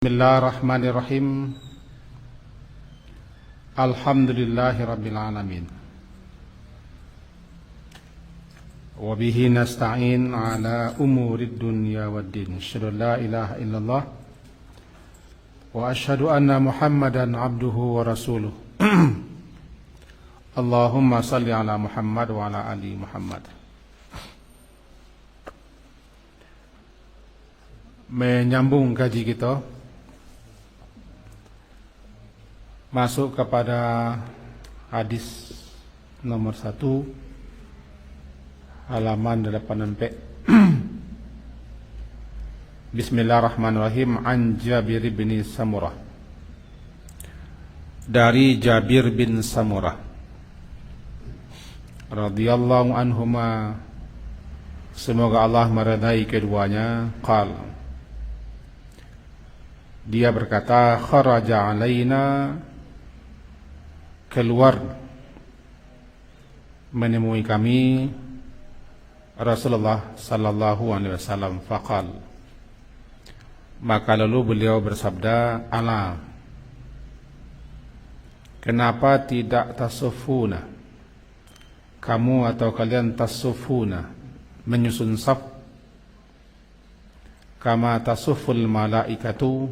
Bismillahirrahmanirrahim. Alhamdulillahirabbil alamin. Wa bihi nasta'in ala umurid dunya waddin. Asyhadu an la ilaha illallah wa asyhadu anna Muhammadan abduhu wa rasuluh. Allahumma salli ala Muhammad wa ala ali Muhammad. Menyambung kaji kita, masuk kepada hadis nomor 1 halaman 84. Bismillahirrahmanirrahim. An Jabir bin Samurah, dari Jabir bin Samurah radhiyallahu anhuma, semoga Allah meridai keduanya. Qala, dia berkata, kharaja alaina, keluar menemui kami Rasulullah sallallahu alaihi wasallam. Faqal, maka lalu beliau bersabda, ala, kenapa tidak tasufuna, kamu atau kalian tasufuna, menyusun saf, kama tasuful malaikatu,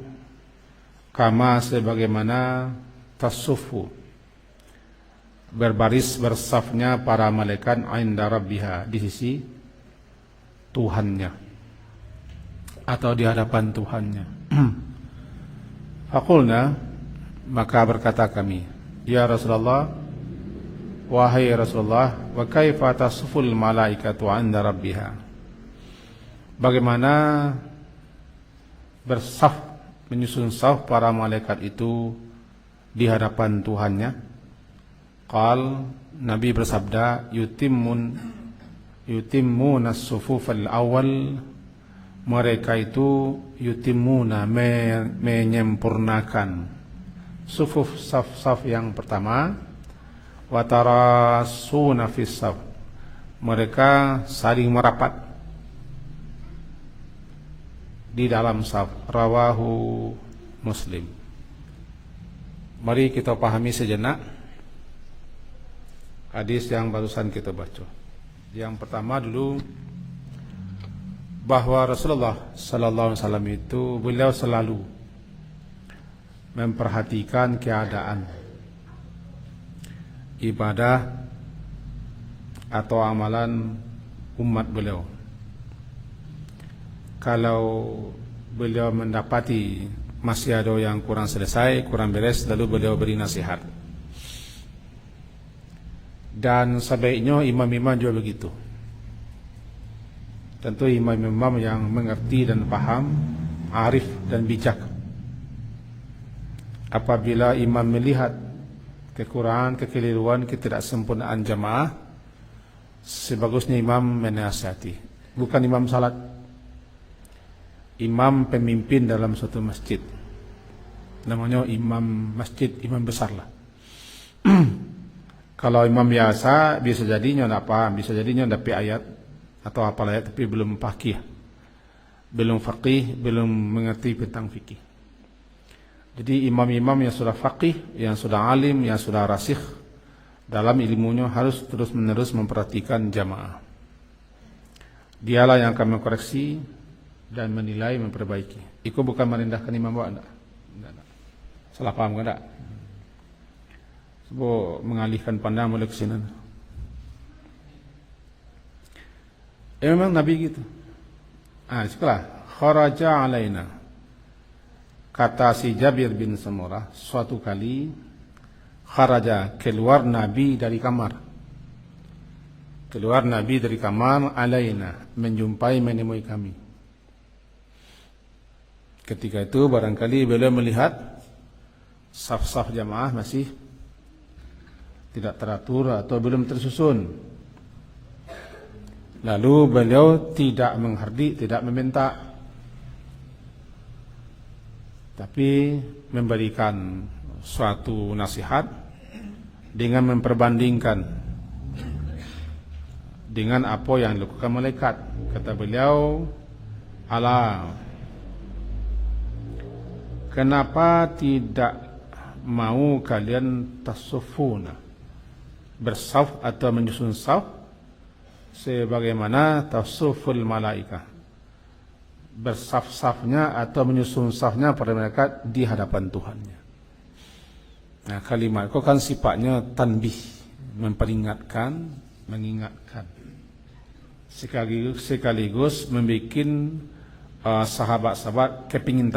kama sebagaimana tasufu, berbaris bersafnya para malaikat, inda rabbiha, di sisi Tuhannya atau di hadapan Tuhannya. Faqulna, maka berkata kami, ya Rasulullah, wahai Rasulullah, wa kaifa tasuful malaikatu inda rabbiha, bagaimana bersaf, menyusun saf para malaikat itu di hadapan Tuhannya? Qal, Nabi bersabda, yutimmuna as-sufuf al-awwal, mereka itu yutimmuna, menyempurnakan sufuf, saf-saf yang pertama, wa tarasuna fis saf, mereka saling merapat di dalam saf. Rawahu Muslim. Mari kita pahami sejenak hadis yang barusan kita baca. Yang pertama dulu, bahwa Rasulullah sallallahu alaihi wasallam itu, beliau selalu memperhatikan keadaan ibadah atau amalan umat beliau. Kalau beliau mendapati masih ada yang kurang selesai, kurang beres, lalu beliau beri nasihat. Dan sebaiknya imam-imam juga begitu. Tentu imam-imam yang mengerti dan paham, arif dan bijak. Apabila imam melihat kekurangan, kekeliruan, ketidaksempurnaan jamaah, sebagusnya imam menasihati. Bukan imam salat, imam pemimpin dalam suatu masjid, namanya imam masjid, imam besar lah. Kalau imam biasa, bisa jadinya tidak paham, bisa jadinya tidak ayat atau apa ayat, tapi belum faqih, belum mengerti tentang fikih. Jadi imam-imam yang sudah faqih, yang sudah alim, yang sudah rasikh dalam ilmunya, harus terus-menerus memperhatikan jamaah. Dialah yang akan mengkoreksi dan menilai, memperbaiki. Itu bukan merendahkan imam, enggak. Salah paham enggak? Sebab mengalihkan pandang mulai ke sini. Memang Nabi gitu. Setelah kharaja alaina, kata si Jabir bin Samurah, suatu kali kharaja, keluar Nabi dari kamar. Keluar Nabi dari kamar, alaina, menjumpai, menemui kami. Ketika itu barangkali beliau melihat saf-saf jamaah masih tidak teratur atau belum tersusun. Lalu beliau tidak menghardik, tidak meminta, tapi memberikan suatu nasihat dengan memperbandingkan dengan apa yang dilakukan malaikat. Kata beliau, ala, kenapa tidak mau kalian tasufuna, bersaf atau menyusun saf sebagaimana tasuful malaikah, bersaf-safnya atau menyusun safnya pada mereka di hadapan Tuhannya. Nah, kalimat itu kan sifatnya tanbih, memperingatkan, mengingatkan, sekaligus membuat sahabat-sahabat kepingin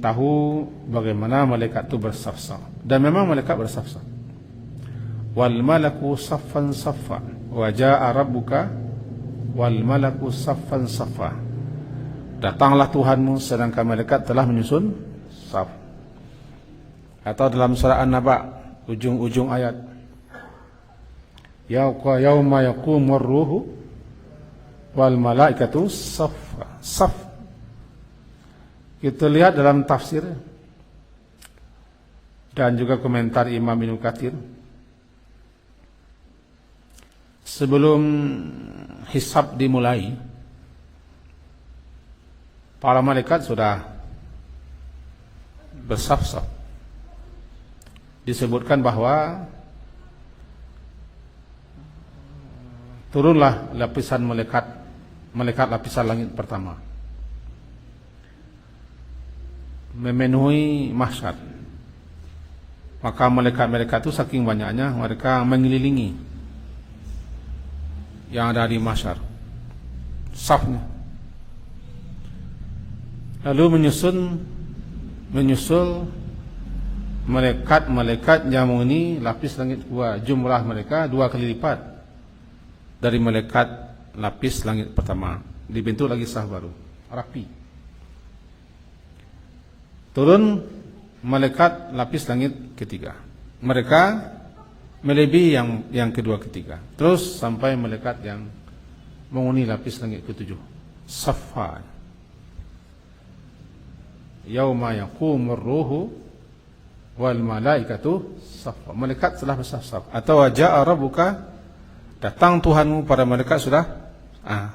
tahu bagaimana malaikat itu bersaf-saf. Dan memang malaikat bersaf-saf. Wal malaku saffan saffa wa jaa rabbuka wal malaku saffan saffa. Datanglah Tuhanmu sedangkan malaikat telah menyusun saf. Atau dalam surah An-Naba ujung-ujung ayat, yauma yaqumur ruhu wal malaikatu saffa. Saf. Kita lihat dalam tafsir dan juga komentar Imam Ibnu Katsir. Sebelum hisab dimulai, para malaikat sudah bersaf-saf. Disebutkan bahwa turunlah lapisan malaikat lapisan langit pertama, memenuhi mahsyar. Maka malaikat-malaikat itu saking banyaknya mereka mengelilingi yang ada di mahsyar, safnya. Lalu menyusul malaikat yang menghuni lapis langit kedua. Jumlah mereka 2 kali lipat dari malaikat lapis langit pertama. Dibentuk lagi saf baru, rapi. Turun malaikat lapis langit ketiga. Mereka melebihi yang kedua ketiga. Terus sampai malaikat yang menghuni lapis langit ketujuh. Saffa. Yauma yaqumur ruhu wal malaikatu saffa. Malaikat telah bersaf-saf. Atau jaa rabbuka, datang Tuhanmu, pada malaikat sudah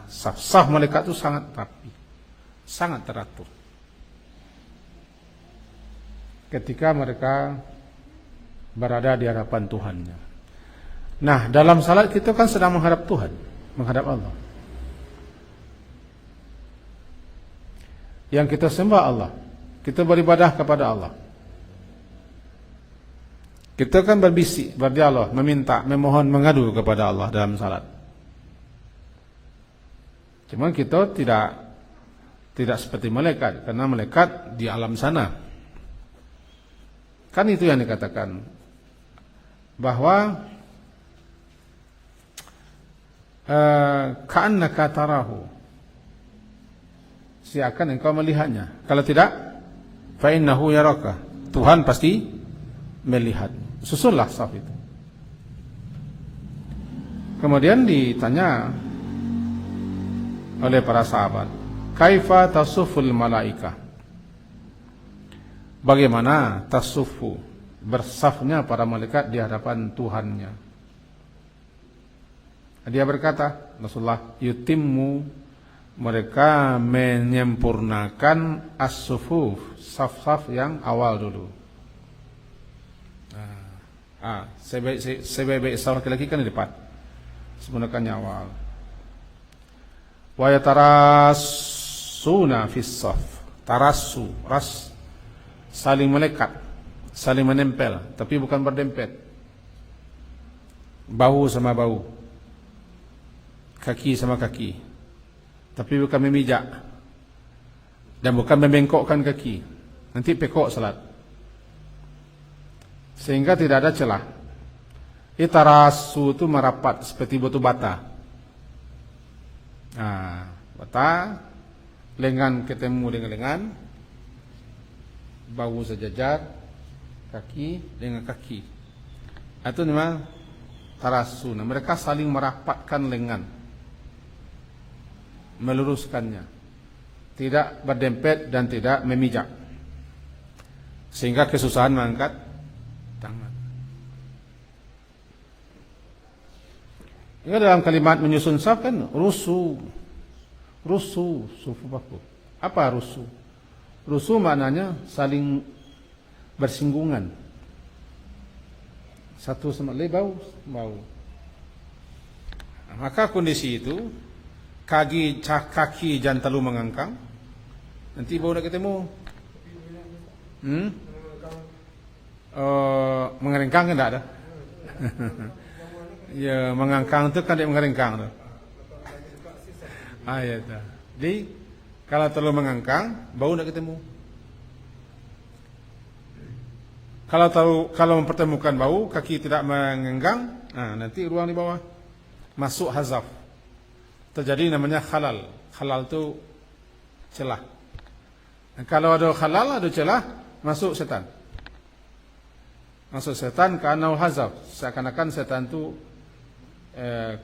saf-saf. Malaikat itu sangat rapi, sangat teratur. Ketika mereka berada di hadapan Tuhannya. Nah, dalam salat kita kan sedang menghadap Tuhan, menghadap Allah. Yang kita sembah Allah, kita beribadah kepada Allah. Kita kan berbisik, berdialog, meminta, memohon, mengadu kepada Allah dalam salat. Cuma kita tidak seperti malaikat, karena malaikat di alam sana. Kan itu yang dikatakan bahwa ka'annaka tarahu, seakan engkau melihatnya. Kalau tidak, fa innahu yaraka, Tuhan pasti melihat. Susunlah saf itu. Kemudian ditanya oleh para sahabat, kaifa tasuful malaika, bagaimana tasufu, bersafnya para malaikat di hadapan Tuhannya. Dia berkata, Rasulullah, yutimmu, mereka menyempurnakan as-sufuf, saf-saf yang awal dulu. Sebaik-baik saf laki-laki kan di depan, sempurnakannya awal. Wa yatarasuna fis saf, tarasu, saling melekat, saling menempel, tapi bukan berdempet. Bahu sama bahu, kaki sama kaki, tapi bukan memijak dan bukan membengkokkan kaki. Nanti pekok salat, sehingga tidak ada celah. Itarasu itu merapat seperti batu bata. Bata, lengan ketemu dengan lengan, bahu sejajar, kaki dengan kaki. Itu memang tarasuna. Mereka saling merapatkan lengan, meluruskannya, tidak berdempet dan tidak memijak, sehingga kesusahan mengangkat tangan. Ini dalam kalimat menyusun saf kan rusu sufufakum. Apa rusu? Rusu maknanya saling bersinggungan. Satu sama lain bau. Maka kondisi itu kaki jangan terlalu mengangkang. Nanti bau nak ketemu. Mengeringkang kan tak ada. Ya, mengangkang tu kan dia mengeringkang tu. Ya tak. Jadi kalau terlalu mengangkang, bau nak ketemu. Kalau mempertemukan bau, kaki tidak mengenggang, nanti ruang di bawah masuk hazaf. Terjadi namanya khalal. Khalal tu celah. Kalau ada khalal, ada celah, masuk setan. Masuk setan karena hazaf. Seakan-akan setan tu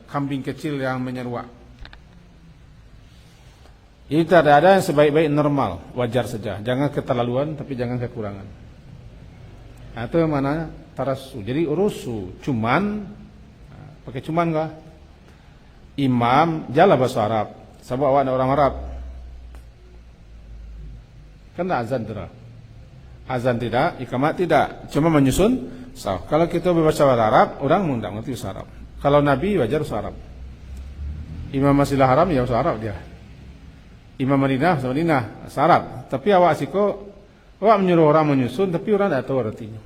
kambing kecil yang menyeruak. Ini tak ada yang sebaik-baik normal, wajar saja. Jangan keterlaluan, tapi jangan kekurangan. Itu yang mana tarasu. Jadi rusu, cuman, pakai cuman enggak? Imam, jalan bahasa Arab. Sebab awak ada orang Arab. Kan tak azan tidak? Azan tidak, ikamat tidak. Cuma menyusun. Kalau kita berbaca bahasa Arab, orang tidak mengerti bahasa Arab. Kalau Nabi wajar bahasa Arab. Imam Masjidil Haram ya bahasa Arab dia. Imam Madinah bahasa Madinah bahasa Arab. Tapi awak siko, awak menyuruh orang menyusun, tapi orang tidak tahu artinya.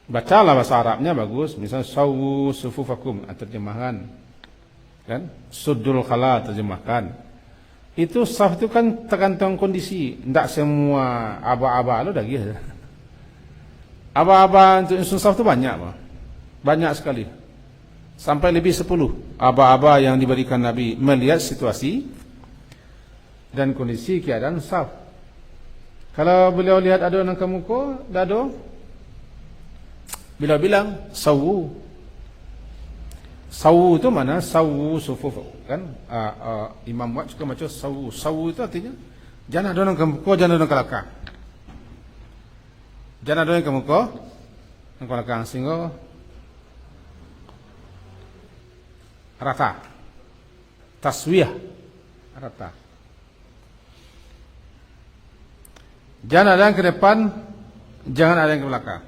Bacalah bahasa Arabnya bagus. Misalnya sawu sufufakum, terjemahan. Kan? Suddul khala terjemahkan. Itu saf itu kan tergantung kondisi. Tidak semua aba-aba lo dah gitu. Aba-aba untuk nyusun saf itu banyak, Pak. Banyak sekali. Sampai lebih 10 aba-aba yang diberikan Nabi melihat situasi dan kondisi keadaan saf. Kalau beliau lihat ada orang kemuka, dah ada. Beliau bilang sawu. Sawu itu mana? Sawu sufuf kan? Imam Muhammad juga macam sawu. Sawu itu artinya jangan ada orang kemuka, jangan ada orang kelakar. Jangan ada orang kemuka, orang kelakar, sehingga rata. Taswiyah rata. Jangan ada yang ke depan, jangan ada yang ke belakang.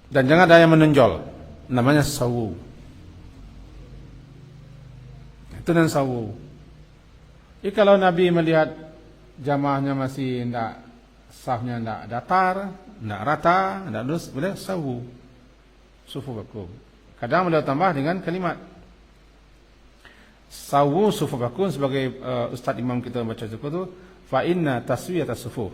Dan jangan ada yang menonjol. Namanya sawu. Itu dan sawu. Jadi kalau Nabi melihat jamaahnya masih tidak, safnya tidak datar, tidak rata, tidak lurus, boleh sawu. Sufufakum. Kadang beliau tambah dengan kalimat sawu sufufakum. Sebagai Ustaz Imam kita baca itu, fa inna taswiyat as-sufuf.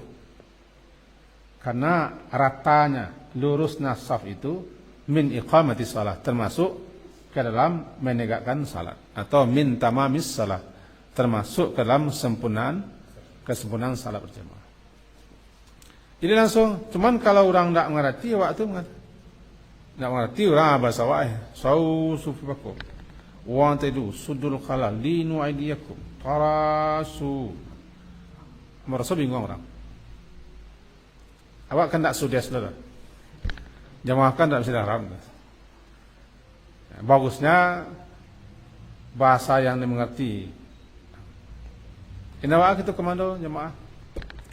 Karena ratanya, lurusnya saf itu min iqamati salat, termasuk ke dalam menegakkan salat, atau min tamamis salat, termasuk ke dalam kesempurnaan salat berjamaah. Jadi langsung, cuman kalau orang tidak mengerti, waktu tidak mengerti orang bahasa awak, sawu sufufakum wa antidu sudul khalal linu aidiyakum tarasu, merasa bingung orang. Awak kan tak sudah saudara. Jamaah kan tak bisa haram. Bagusnya bahasa yang dimengerti. Ini awak kita komando jamaah.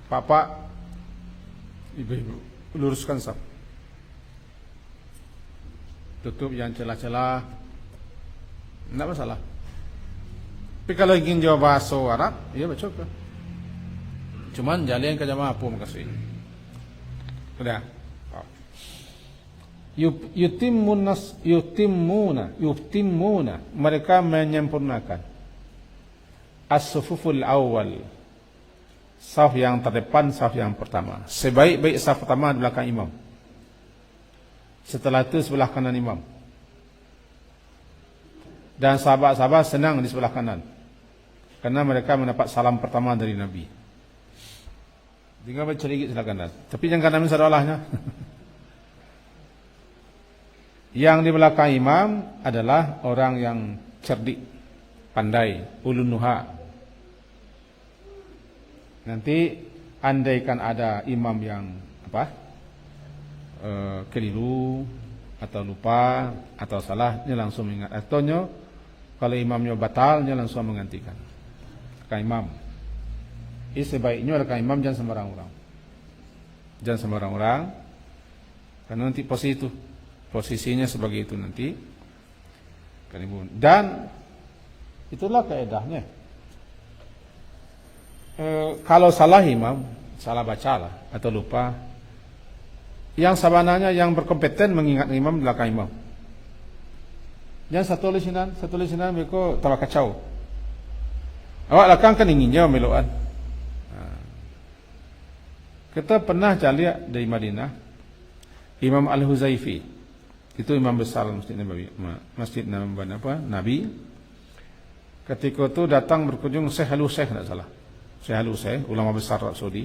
Bapak, ibu-ibu, luruskan saf. Tutup yang celah-celah. Tidak masalah. Tapi kalau ingin jawab bahasa Arab, ya baca ke. Cuman jalan ke jamaah apa makasih. Sudah. Yutimuna, mereka menyempurnakan as-sufuful awal, saf yang terdepan, saf yang pertama. Sebaik-baik saf pertama di belakang imam. Setelah itu sebelah kanan imam. Dan sahabat-sahabat senang di sebelah kanan, karena mereka mendapat salam pertama dari Nabi. Tinggal baca sedikit sebelah kanan. Tapi yang kanan ada Allahnya. Yang di belakang imam adalah orang yang cerdik, pandai, ulun nuha. Nanti andaikan ada imam yang keliru atau lupa atau salah, dia langsung mengingat. Atau kalau imamnya batal, dia langsung menggantikan. belakang imam. Ini sebaiknya belakang imam jangan sembarang orang. Jangan sembarang orang. Karena nanti posisinya sebagai itu nanti. Dan itulah kaedahnya. Kalau salah imam, salah bacalah atau lupa, yang sabananya yang berkompeten mengingat imam belakang imam. Jangan satu lesinan mereka tawa kacau. Awak belakang kan inginnya meloan. Kita pernah lihat dari Madinah, Imam Al-Huzaifi, itu imam besar Masjid Nabi. Ketika itu datang berkunjung Syekh Al-Syekh, tidak salah. Syekh Al-Syekh, ulama besar Arab Saudi.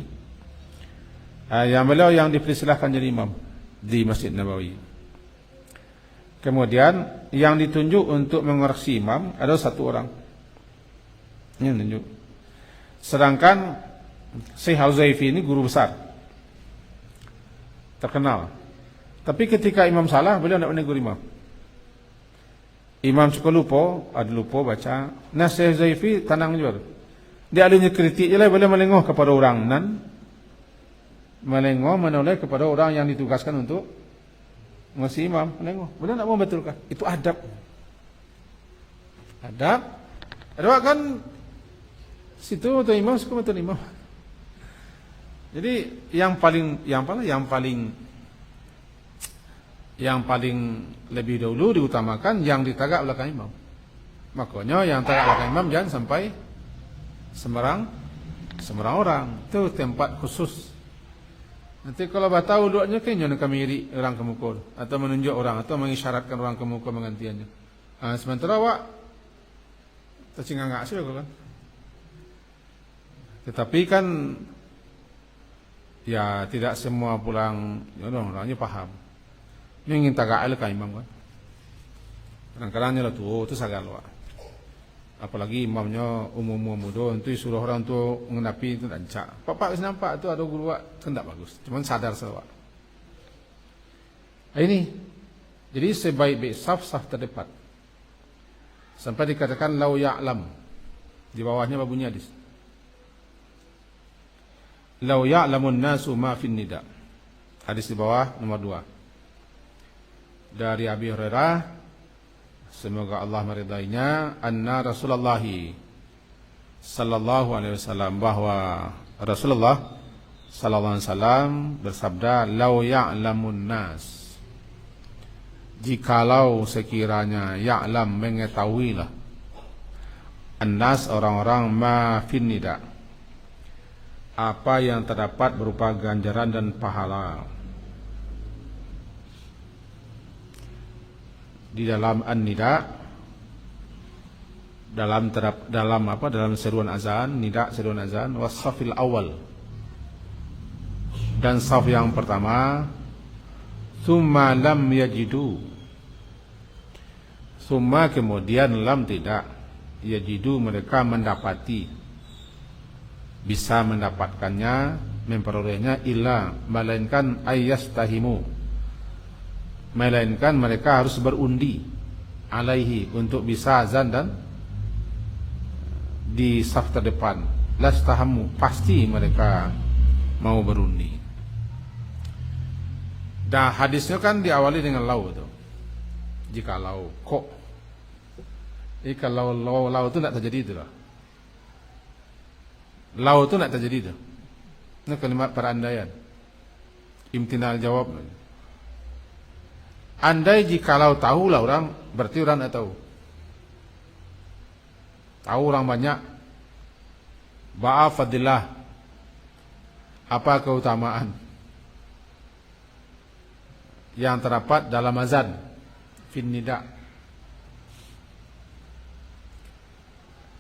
Yang beliau yang dipersilahkan jadi imam di Masjid Nabawi. Kemudian yang ditunjuk untuk mengoreksi imam ada satu orang. Ini tunjuk. Sedangkan Syekh Al-Zaifi ini guru besar, terkenal. Tapi ketika imam salah, beliau tidak menegur imam. Imam suka lupa baca. Nah, Syekh Al-Zaifi tenang juga. Dia alihnya kritik je lah, beliau melengok kepada orang nan, menoleh kepada orang yang ditugaskan untuk ngasih imam, melengok. Beliau tidak mau betulkan. Itu adab. Adab kan situ atau imam suka betul imam. Jadi yang paling lebih dahulu diutamakan yang ditagak belakang imam. Makanya yang tagak belakang imam jangan sampai sembarang orang. Itu tempat khusus. Nanti kalau tahu duduknya kayaknya kamiri orang ke muka atau menunjuk orang atau mengisyaratkan orang ke muka menggantiannya. Sementara awak tercingangak sih kan. Tetapi kan ya tidak semua pulang orangnya paham. Ini ingin tagak ke imam kan. Kadang-kadang lah itu sagar loh. Apalagi imamnya umum muda, itu suruh orang tu mengenapi itu rancak. Pak nampak tu ada guru kan tak bagus. Cuma sadar saja. Ini jadi sebaik-baik saf terdepan. Sampai dikatakan lau ya'lam. Di bawahnya babunyi hadis. Lau ya'lamun nasu ma fin nida. Hadis di bawah nomor 2. Dari Abi Hurairah, semoga Allah meridainya, anna Rasulullah sallallahu alaihi wasallam, bahwa Rasulullah sallallahu alaihi wasallam bersabda, lau ya'lamun nas, jikalau sekiranya ya'lam mengetahuilah, annas orang-orang ma fin nida, apa yang terdapat berupa ganjaran dan pahala di dalam an-nida, dalam seruan azan, nida seruan azan, wasafil awal, dan saf yang pertama, summa lam yajidu, summa kemudian lam tidak, yajidu mereka mendapati, bisa mendapatkannya, memperolehnya, illa melainkan ayyastahimu, melainkan mereka harus berundi alaihi, untuk bisa azan dan di saf terdepan. Lastahamu, pasti mereka mau berundi. Dan hadisnya kan diawali dengan lau itu. Jikalau, kok. Kalau lau itu tidak terjadi itu lah. Lau itu tidak terjadi itu. Ini kalimat perandaian. Imtinal jawab. Andai jikalau tahulah orang, berarti orang tidak tahu. Tahu orang banyak. Ba'afadillah, apa keutamaan yang terdapat dalam azan fin nida,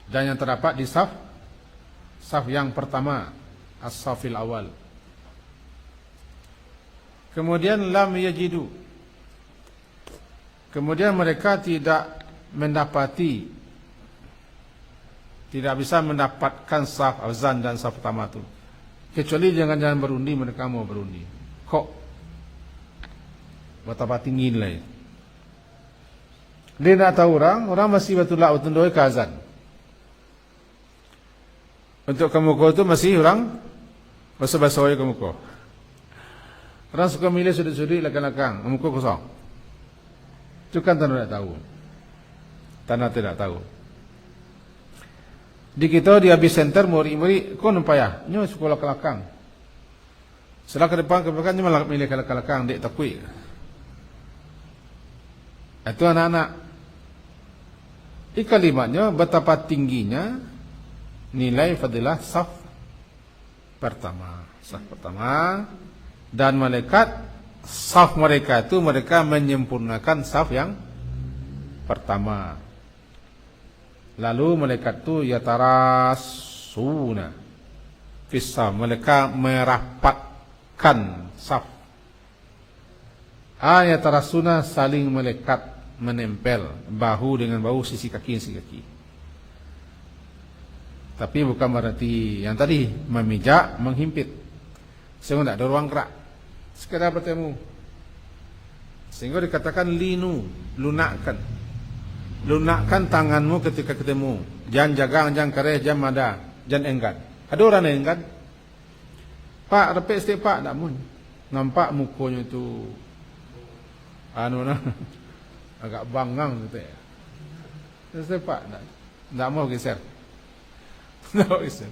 dan yang terdapat di saf yang pertama, as-safil awal. Kemudian lam yajidu, kemudian mereka tidak mendapati, tidak bisa mendapatkan saf azan dan saf pertama itu, kecuali jangan berundi, mereka mau berundi. Kok betapa tinggi nilai. Dia nak tahu orang masih betul lah utun doi ke azan. Untuk kemuka itu masih orang basa-basa ke kemuka. Orang suka milih sudut-sudut belakang-belakang, kemuka kosong. Itu kan tanah tidak tahu. Tanah tidak tahu. Di kita di habis center murid-murid kau nampak ya, nyo sekolah kelakang. Setelah ke depan nyo malah milih kelakang dek takui. Itu anak-anak. Kalimatnya betapa tingginya nilai fadilah saf pertama. Saf pertama dan malaikat saf mereka itu mereka menyempurnakan saf yang pertama. Lalu malaikat itu yatarasuna fis-saf, mereka merapatkan saf. Yatarasuna saling melekat, menempel bahu dengan bahu, sisi kaki dengan sisi kaki. Tapi bukan berarti yang tadi memijak, menghimpit sehingga tidak ada ruang gerak, sekedar bertemu. Sehingga dikatakan linu, lunakkan tanganmu ketika ketemu. Jangan jagang, jangan kareh, jangan mada, jangan enggan. Ada orang yang enggan. Pak, repek sikit pak, tak mun. Nampak mukanya tu agak bangang gitu ya. Saya pak, tak mau geser. Tak mau geser.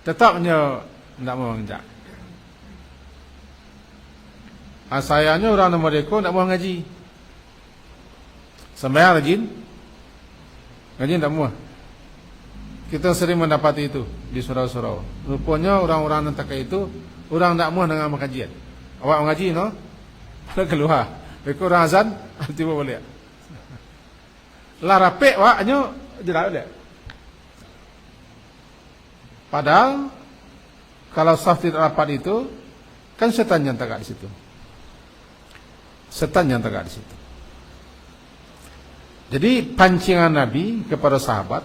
Tetapnya tak mau menjak. Sayangnya orang nomor deko tak mau ngaji. Sembahyang rajin, ngaji tak mau. Kita sering mendapati itu di surau-surau. Rupanya orang-orang yang tak itu orang tak mau dengan kajian. Awak ngaji no? Keluar. Mereka orang azan, tiba boleh. Lah rapek waknya jelas dia. Padahal kalau saf tidak rapat itu kan setan yang tegak di situ. Setan yang tegak di situ. Jadi pancingan Nabi kepada sahabat,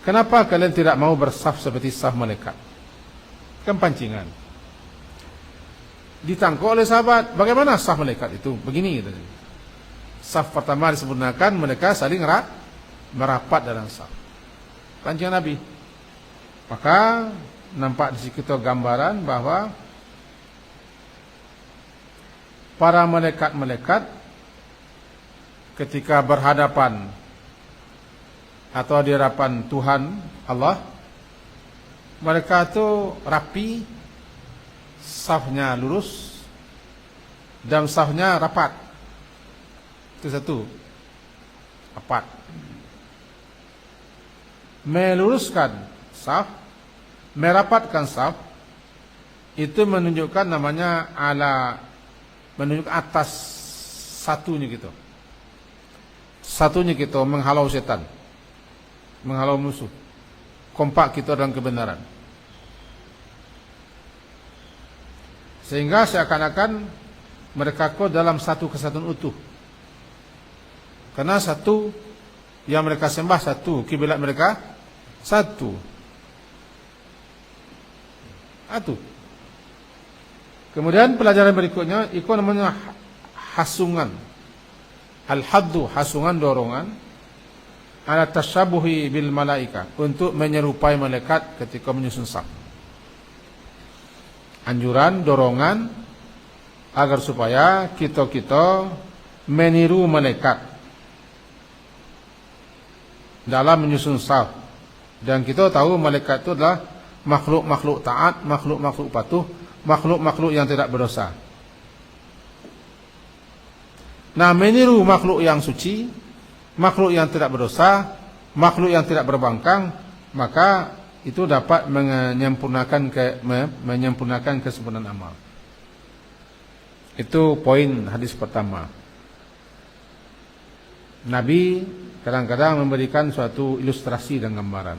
kenapa kalian tidak mau bersaf seperti saf malaikat? Kan pancingan. Ditangkap oleh sahabat, bagaimana saf malaikat itu? Begini gitu. Saf pertama disempurnakan, mereka saling merapat dalam saf. Pancingan Nabi. Maka nampak di situ gambaran bahwa para malaikat-malaikat ketika berhadapan atau di hadapan Tuhan Allah, mereka itu rapi, safnya lurus dan safnya rapat. Itu satu, rapat. Meluruskan saf, merapatkan saf, itu menunjukkan namanya menunjuk atas satunya gitu. Satunya kita menghalau setan, menghalau musuh. Kompak kita dalam kebenaran. Sehingga seakan-akan mereka dalam satu kesatuan utuh. Karena satu yang mereka sembah satu, kiblat mereka satu. Kemudian pelajaran berikutnya, itu namanya hasungan. Al-haddu, hasungan, dorongan, ala tasyabuhi bil malaika, untuk menyerupai malaikat ketika menyusun saf. Anjuran, dorongan agar supaya kita meniru malaikat dalam menyusun saf. Dan kita tahu malaikat itu adalah makhluk-makhluk taat, makhluk-makhluk patuh, makhluk-makhluk yang tidak berdosa. Nah, meniru makhluk yang suci, makhluk yang tidak berdosa, makhluk yang tidak berbangkang, maka itu dapat menyempurnakan kesempurnaan amal. Itu poin hadis pertama. Nabi kadang-kadang memberikan suatu ilustrasi dan gambaran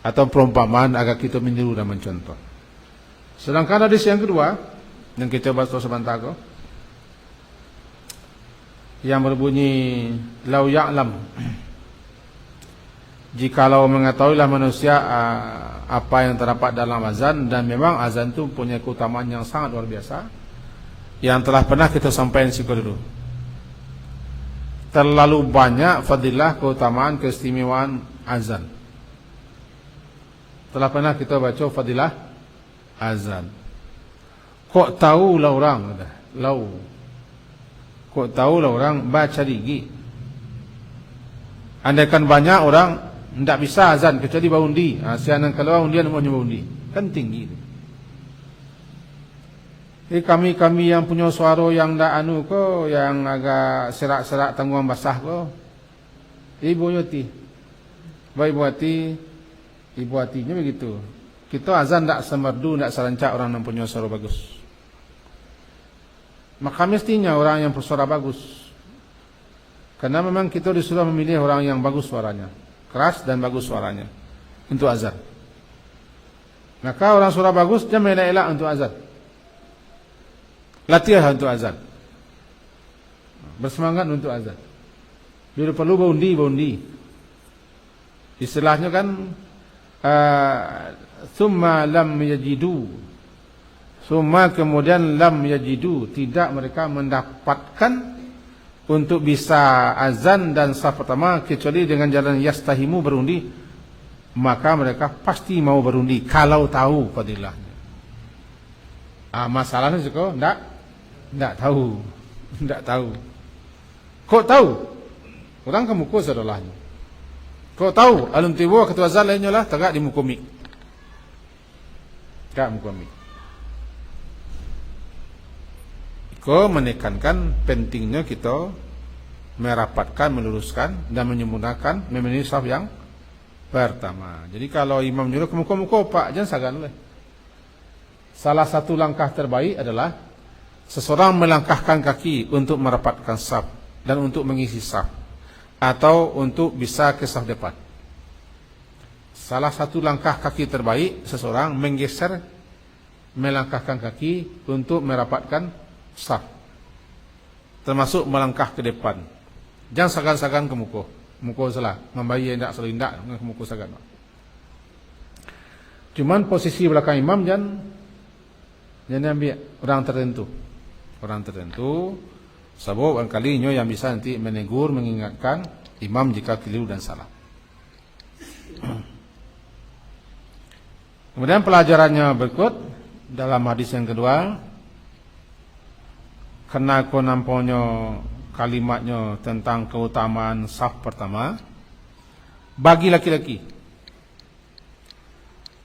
atau perumpamaan agar kita meniru dan mencontoh. Sedangkan hadis yang kedua yang kita bahas sebentar kok, yang berbunyi lau ya'lam, jikalau mengetahuilah manusia apa yang terdapat dalam azan, dan memang azan itu punya keutamaan yang sangat luar biasa yang telah pernah kita sampaikan dulu. Terlalu banyak fadilah, keutamaan, keistimewaan azan. Telah pernah kita baca fadilah azan. Kok tahulah orang, kok tahulah orang baca digi. Andaikan banyak orang tidak bisa azan kecuali baundi. Sianan kalau undian mau baundi, kan tinggi. Jadi kami yang punya suara yang dak anu ko, yang agak serak-serak tanggungan basah ko, ibu yoti, ibu hatinya begitu. Kita azan dak semerdu, dak serancak orang yang punya suara bagus. Maka mestinya orang yang bersuara bagus, karena memang kita disuruh memilih orang yang bagus suaranya, keras dan bagus suaranya untuk azan. Maka orang suara bagus dia elak-elak untuk azan. Latihan untuk azan, bersemangat untuk azan. Bila perlu baundi. Istilahnya kan summa lam yajidu, summa kemudian lam yajidu, tidak mereka mendapatkan untuk bisa azan dan saf pertama kecuali dengan jalan yastahimu, berundi. Maka mereka pasti mau berundi kalau tahu fadilahnya. Masalahnya juga tidak tahu. Kok tahu? Orang ke muka sadalahnya. Kok tahu? Alun tiba ketua azan lainnya lah tegak di mukumi. Tak mukumi. Kau menekankan pentingnya kita merapatkan, meluruskan dan menyempurnakan memenuhi saf yang pertama. Jadi kalau imam nyuruh ke muka-muka pak, jangan sagan oleh. Salah satu langkah terbaik adalah seseorang melangkahkan kaki untuk merapatkan saf dan untuk mengisi saf, atau untuk bisa ke saf depan. Salah satu langkah kaki terbaik seseorang menggeser, melangkahkan kaki untuk merapatkan saf, termasuk melangkah ke depan. Jangan sagan-sagan ke muka salah, membayi tidak selalu indak ke muka sagan. Cuman posisi belakang imam jangan ambil orang tertentu, sebab kalinya yang bisa nanti menegur, mengingatkan imam jika keliru dan salah. Kemudian pelajarannya berikut dalam hadis yang kedua, kena ko namponyo kalimatnya tentang keutamaan saf pertama bagi laki-laki.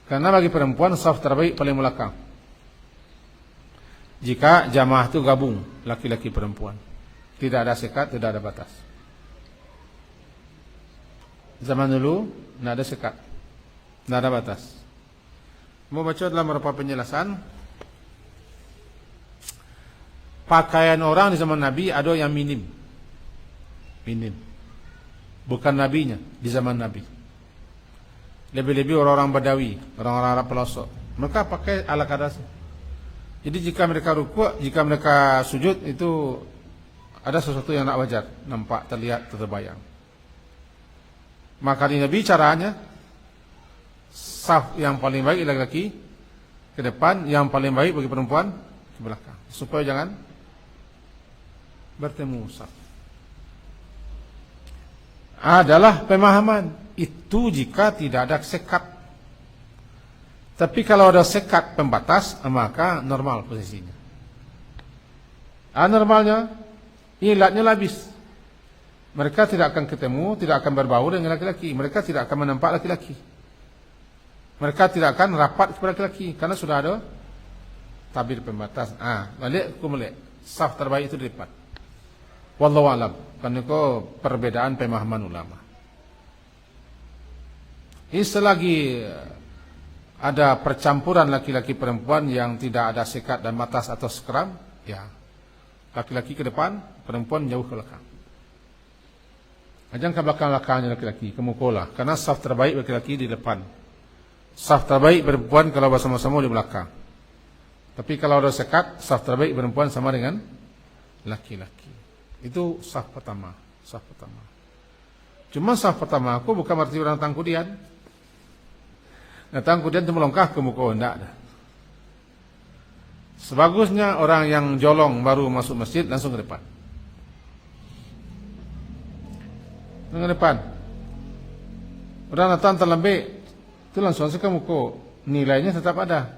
Karena bagi perempuan saf terbaik paling belakang. Jika jamaah itu gabung laki-laki perempuan, tidak ada sekat, tidak ada batas. Zaman dulu tidak ada sekat, tidak ada batas. Mau baca dalam beberapa penjelasan. Pakaian orang di zaman Nabi ada yang minim, bukan nabinya di zaman Nabi. Lebih-lebih orang-orang Badawi, orang-orang Arab pelosok, mereka pakai ala kadar. Jadi jika mereka rukuk, jika mereka sujud, itu ada sesuatu yang tak wajar, nampak, terlihat, terbayang. Maka di Nabi caranya, saf yang paling baik laki-laki ke depan, yang paling baik bagi perempuan ke belakang, supaya jangan bertemu saf. Adalah pemahaman itu jika tidak ada sekat. Tapi kalau ada sekat pembatas, maka normal posisinya. Anormalnya, ilatnya labis. Mereka tidak akan ketemu, tidak akan berbaur dengan laki-laki. Mereka tidak akan menampak laki-laki. Mereka tidak akan rapat kepada laki-laki, karena sudah ada tabir pembatas. Balik, saf terbaik itu di depan. Wallahu a'lam. Karena itu perbedaan pemahaman ulama. Ini selagi ada percampuran laki-laki perempuan yang tidak ada sekat dan batas atau skram, ya laki-laki ke depan, perempuan jauh ke belakang. Jangan ke belakang-belakangnya laki-laki, ke mukola, karena saf terbaik laki-laki di depan, saf terbaik perempuan kalau bersama-sama di belakang. Tapi kalau ada sekat, saf terbaik perempuan sama dengan laki-laki. Itu saf pertama. Cuma saf pertama aku bukan berarti orang datang kemudian. Datang kemudian itu melongkah ke muka, tidak ada. Sebagusnya orang yang jolong baru masuk masjid langsung ke depan. Ke depan. Orang datang terlebih itu langsung ke muka, nilainya tetap ada.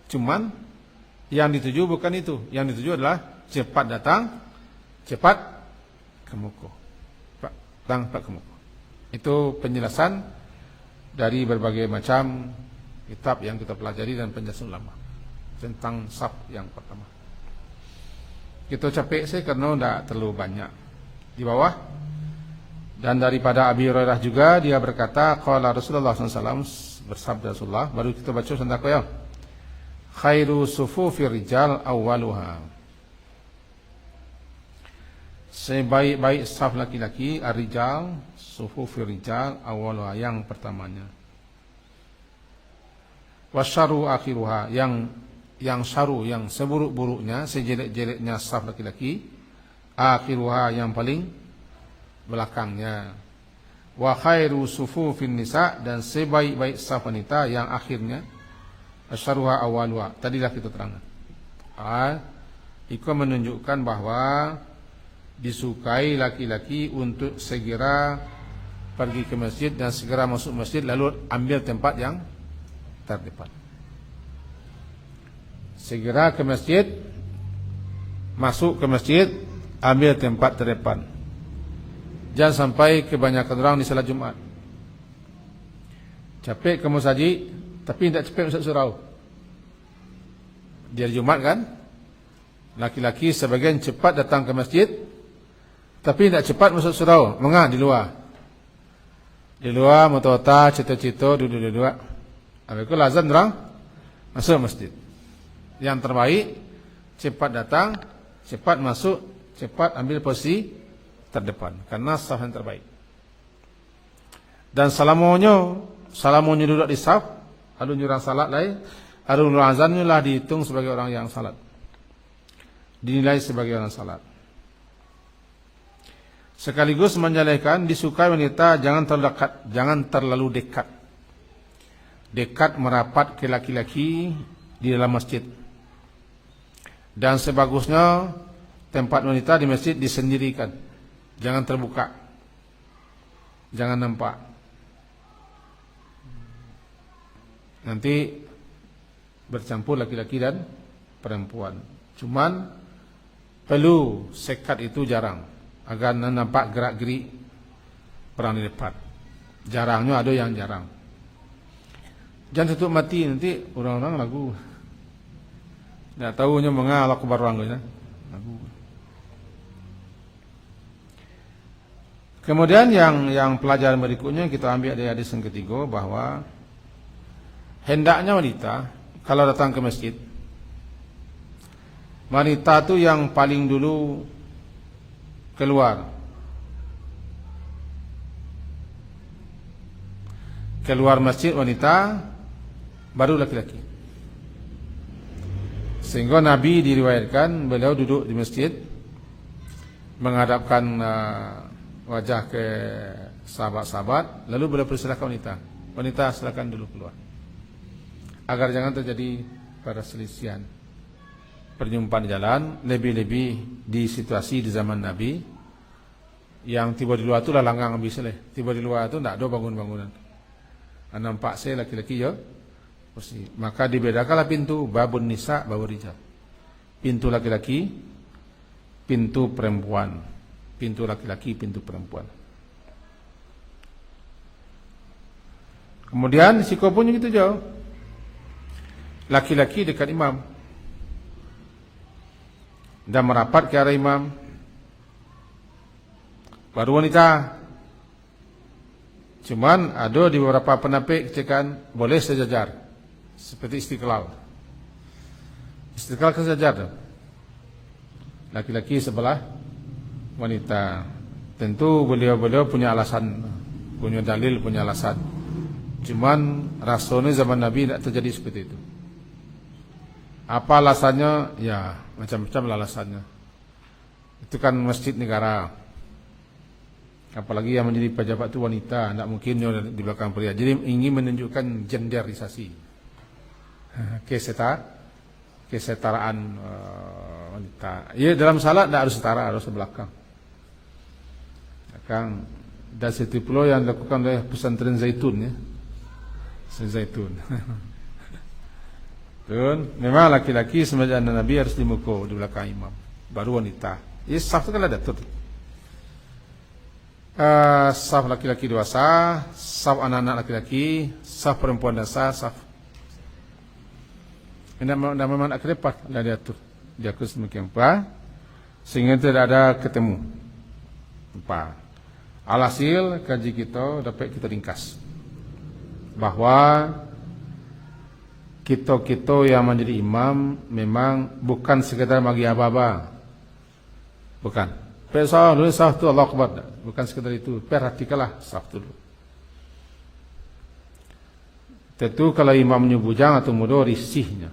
Cuman yang dituju bukan itu, yang dituju adalah cepat datang, cepat ke muka. Datang ke muka. Itu penjelasan dari berbagai macam kitab yang kita pelajari dan penjelasan ulama tentang saf yang pertama. Kita capek sih karena tidak terlalu banyak di bawah. Dan daripada Abi Hurairah juga dia berkata, qala Rasulullah SAW, bersabda Rasulullah, baru kita baca tentang ya. Khairu sufufir rijal awwaluha. Sebaik-baik saf laki-laki ar-rijal, sufufir rijal awwaluha, yang pertamanya. Wasyaru akhiruha, yang syaru, yang seburuk-buruknya, sejelek-jeleknya saf laki-laki, akhiruha, yang paling belakangnya. Wa khairu sufufin nisa, dan sebaik-baik saf wanita yang akhirnya. Asyaruha awwaluha, tadilah kita terangkan. Itu menunjukkan bahwa disukai laki-laki untuk segera pergi ke masjid dan segera masuk masjid lalu ambil tempat yang terdepan. Segera ke masjid, masuk ke masjid, ambil tempat terdepan. Jangan sampai kebanyakan orang di salat Jumat capek ke masjid, tapi tidak capek masuk surau. Di hari Jumat kan, laki-laki sebagian cepat datang ke masjid, tapi tidak cepat masuk surau. Mengah di luar. Di luar mutota, cita-cita, duduk-duduk. Habis itu lazim orang masuk masjid. Yang terbaik, cepat datang, cepat masuk, cepat ambil posisi terdepan, karena saf yang terbaik. Dan salamonya duduk di saf, lalu nyurang salat lain, lalu nyurang azannya lah dihitung sebagai orang yang salat, dinilai sebagai orang salat. Sekaligus menjadikan disukai wanita jangan terlalu dekat. Dekat merapat ke laki-laki di dalam masjid. Dan sebagusnya tempat wanita di masjid disendirikan. Jangan terbuka. Jangan nampak. Nanti bercampur laki-laki dan perempuan. Cuman perlu sekat itu jarang, agar nampak gerak-gerik perang di depan. Jarangnya ada yang jarang. Jangan tutup mati, nanti orang-orang lagu. Tidak tahunya mengalah ke barangnya lagu. Kemudian yang pelajaran berikutnya kita ambil dari hadis yang ketiga, bahwa hendaknya wanita kalau datang ke masjid, wanita itu yang paling dulu keluar masjid wanita, baru laki-laki. Sehingga Nabi diriwayatkan beliau duduk di masjid menghadapkan wajah ke sahabat-sahabat, lalu beliau persilahkan wanita silakan dulu keluar, agar jangan terjadi perselisihan, perjumpaan jalan. Lebih-lebih di situasi di zaman Nabi, yang tiba di luar itu lah langgang habis lah. Tiba di luar itu tidak ada bangunan-bangunan. Nampak saya laki-laki ya, maka dibedakanlah pintu, babun nisa, babun rijal. Pintu laki-laki, pintu perempuan. Pintu laki-laki, pintu perempuan. Kemudian siko pun gitu jauh. Laki-laki dekat imam dan merapat ke arah imam. Baru wanita. Cuman ada di beberapa penampik kecekan boleh sejajar, seperti Istiqlal. Istiqlal kan sejajar. Laki-laki sebelah wanita. Tentu beliau-beliau punya alasan, punya dalil, punya alasan. Cuman rasanya zaman Nabi tidak terjadi seperti itu. Apa alasannya? Ya macam-macam alasannya. Itu kan masjid negara. Apalagi yang menjadi pejabat itu wanita, tidak mungkin di belakang pria. Jadi ingin menunjukkan genderisasi, kesetaraan wanita. Ya dalam salat tidak harus setara, harus belakang. Dan situ pula yang dilakukan oleh pesantren Zaitun ya. Zaitun. Memang laki-laki semenjak Nabi harus dimukul di belakang imam, baru wanita. Ya saf itu kan ada tuh. Saf laki-laki dua saf, saf anak-anak laki-laki, saf perempuan dan saf. Ini memang nak kedepan lah diatur. Diatur sedemikian rupa sehingga tidak ada ketemu. Alhasil kaji kita dapat kita ringkas bahwa kita yang menjadi imam memang bukan sekedar bagi aba-aba, bukan. Pesah dulu saf tu Allah Akbar, bukan sekedar itu. Perhatikanlah saf dulu. Tentu kalau imamnya bujang atau muda risihnya,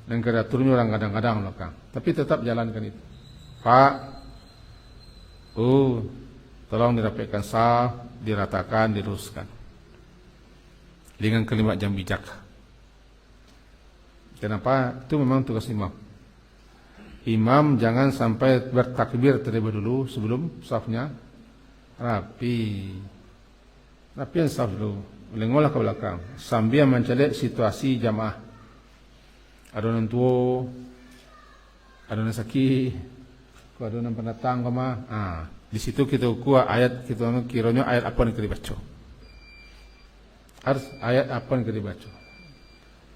dan kreaturnya orang kadang-kadang belakang, tapi tetap jalankan itu. Pak, tolong dirapatkan saf, diratakan, diruskan dengan kalimat yang bijak. Kenapa? Itu memang tugas imam. Imam jangan sampai bertakbir terlebih dulu sebelum safnya rapian saf dulu, lengoklah ke belakang sambil mencari situasi jamaah. Ada orang tua, ada orang sakit, ada orang pendatang di situ kita ukur ayat, kita kiranya ayat apa yang kita baca. Harus ayat apa yang kita baca.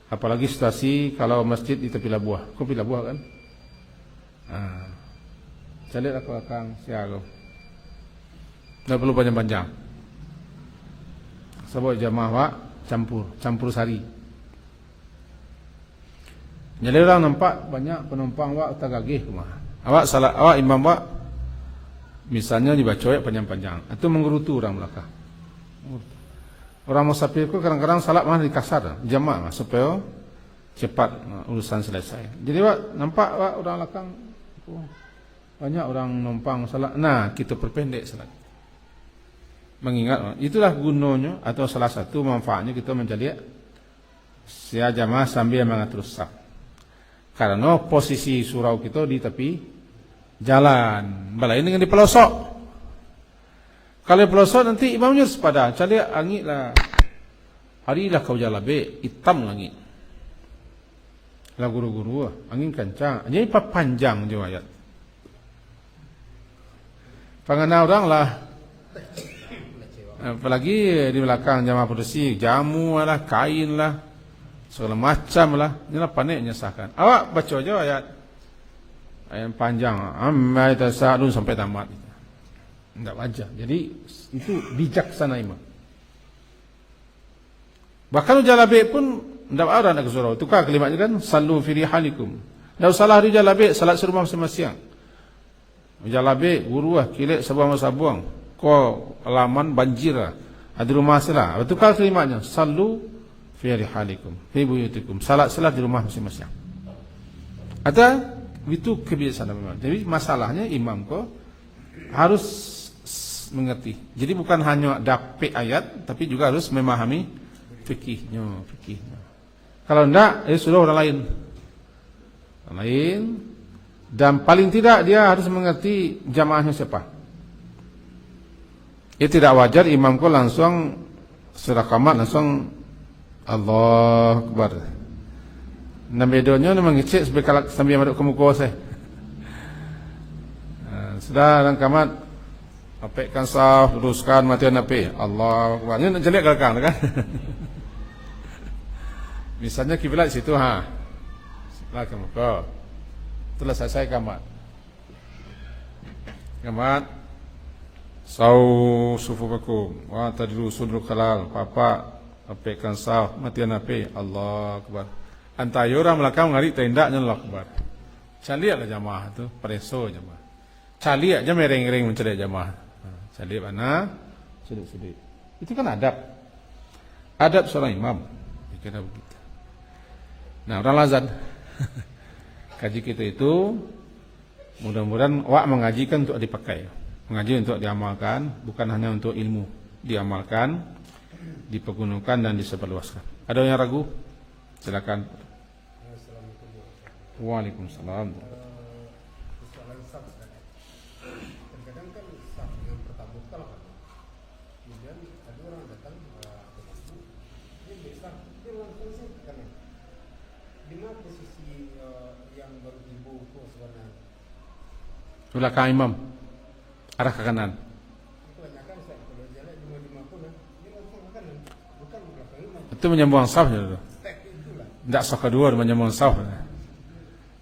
Apalagi situasi kalau masjid di tepi labuah. Kau tepi labuah kan? Carilah ke belakang siaga. Tak perlu panjang-panjang. Sebab jamaah campur sari. Jadi orang nampak banyak penumpang tak gagih rumah. Awak imam misalnya dibaca ayat panjang-panjang, itu menggerutu orang belakang. Orang musafir itu kadang-kadang salat malah dikasar jamaah supaya cepat urusan selesai. Jadi nampak orang belakang banyak orang numpang salat. Nah, kita perpendek salat. Mengingat itulah gunanya atau salah satu manfaatnya kita menjadi jamaah sambil mengatur saf. Karena posisi surau kita di tepi jalan, balain dengan di pelosok. Kalau di pelosok nanti imamnya sepadan, cari angin lah. Hari lah kau jalan hitam langit. Lah guru-guru angin kencang, jadi panjang je ayat. Pangana orang lah. Apalagi di belakang jamaah produksi, jamu lah, kain lah, segala macam lah. Inilah panik nyesahkan. Awak baca aja ayat panjang, amma tasadun sampai tamat. Tidak wajar. Jadi itu bijaksana imam. Bahkan jalabik pun tidak ada nak surau. Tukar kalimatnya kan, sallu fi rihalikum. Tidak usahlah hari jalabik, salat serumah masing-masing. Jalabik guru kilik sabuang-sabuang. Kau alaman banjir lah. Ada rumah salah. Tukar kalimatnya, sallu fi rihalikum, fi buyutikum. Salat di rumah masing-masing. Ada itu kebiasaan memang. Jadi masalahnya imam kau harus mengerti. Jadi bukan hanya dapat ayat, tapi juga harus memahami fikihnya. Kalau tidak, sudah orang lain. Dan paling tidak dia harus mengerti jamaahnya siapa. Tidak wajar imam kau langsung surah qamat langsung Allah Akbar. Dan bedonya memang ngecek sambil masuk ke muka saya. Sudah dalam qamat apekkan saf, luruskan matian api. Allah Akbar. Ini nak jelek belakang kan? Misalnya kiblat situ sebelah ke muka. Setelah selesai qamat. Sufufakum wa tadru sudrul khalal. Papa apekkan saf, matian api. Allah Akbar. Antara orang belakang ngari tendaknya Allah Akbar. Caliaklah jamaah tu, preso jamaah. Caliak aja mereng-reng mencari jamaah. Caliak mana? Sedih-sedih. Itu kan adab. Adab seorang imam. Kira begitu. Nah, orang lazan. Kaji kita itu mudah-mudahan mengajikan untuk dipakai. Mengaji untuk diamalkan, bukan hanya untuk ilmu. Diamalkan, dipergunakan dan disebarluaskan. Ada yang ragu? Silakan. Waalaikumsalam. Kadang kan saf yang pertama kalah, kemudian ada orang datang ke masjid, ini belakang imam, arah ke kanan. Kebanyakan Ustaz, kalau jalan cuma pun dia langsung ke kanan, bukan belakang imam. Itu menyambung saf ya. Itulah. Tidak saf kedua menyambung saf.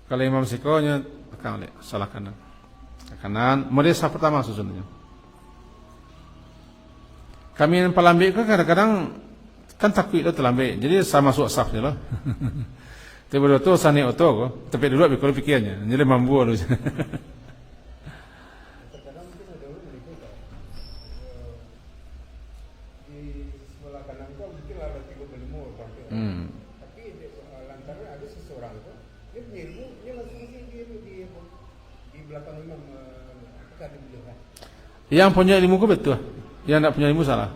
Kalau imam sikonya belakang salah kanan. Ke kanan, mulai saf pertama susunnya. Kami yang pelambik kan kadang-kadang kan takut itu terlambat, jadi sama masuk saf je lah. Tiba-tiba tu sani oto ko, tapi dulu kalau pikirnya, jadi mampu lu. Terkadang mungkin ada orang berikut di sebelah kanan kau mungkin ada 35 orang. Tapi lantaran ada seseorang tu, dia punya ilmu, dia langsung di belakang imam apakah dia boleh? Yang punya ilmu ku betul, yang tidak punya ilmu salah.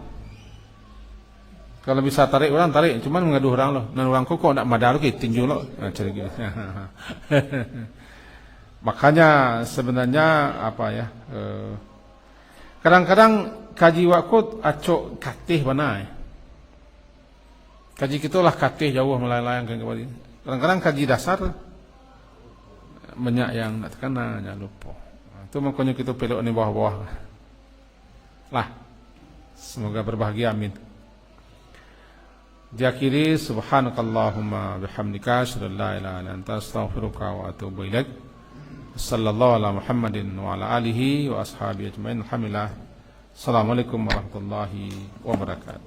Kalau bisa tarik orang tarik, cuman mengadu orang loh. Dan orang kok nak madar ke tinju loh. Nah, cari gitu. Makanya sebenarnya apa ya? Kadang-kadang kaji waktu acok katih mana? Kaji kita lah katih jauh melayang-layangkan kembali. Kadang-kadang kaji dasar banyak yang nak terkena, jangan lupa. Itu makanya kita peluk ni bawah-bawah lah. Semoga berbahagia, amin. Diakhiri subhanakallahumma bihamdika asyhadu an la ilaha illa anta astaghfiruka wa atubu ilaik. Sallallahu ala Muhammadin wa ala alihi wa ashabihi ajmain. Alhamdulillah. Assalamualaikum warahmatullahi wabarakatuh.